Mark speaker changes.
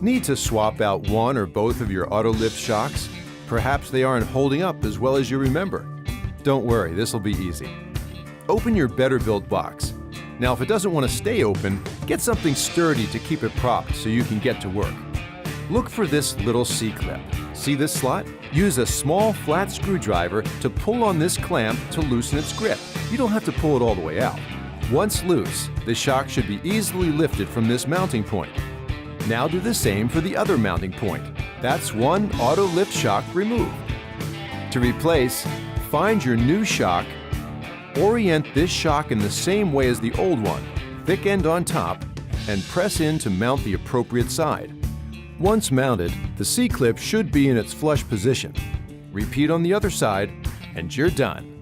Speaker 1: Need to swap out one or both of your auto lift shocks? Perhaps they aren't holding up as well as you remember. Don't worry, this will be easy. Open your Better Built box. Now if it doesn't want to stay open, get something sturdy to keep it propped so you can get to work. Look for this little C-clip. See this slot? Use a small flat screwdriver to pull on this clamp to loosen its grip. You don't have to pull it all the way out. Once loose, the shock should be easily lifted from this mounting point. Now do the same for the other mounting point. That's one auto lift shock removed. To replace, find your new shock. Orient this shock in the same way as the old one, thick end on top, and press in to mount the appropriate side. Once mounted, the C-clip should be in its flush position. Repeat on the other side, and you're done.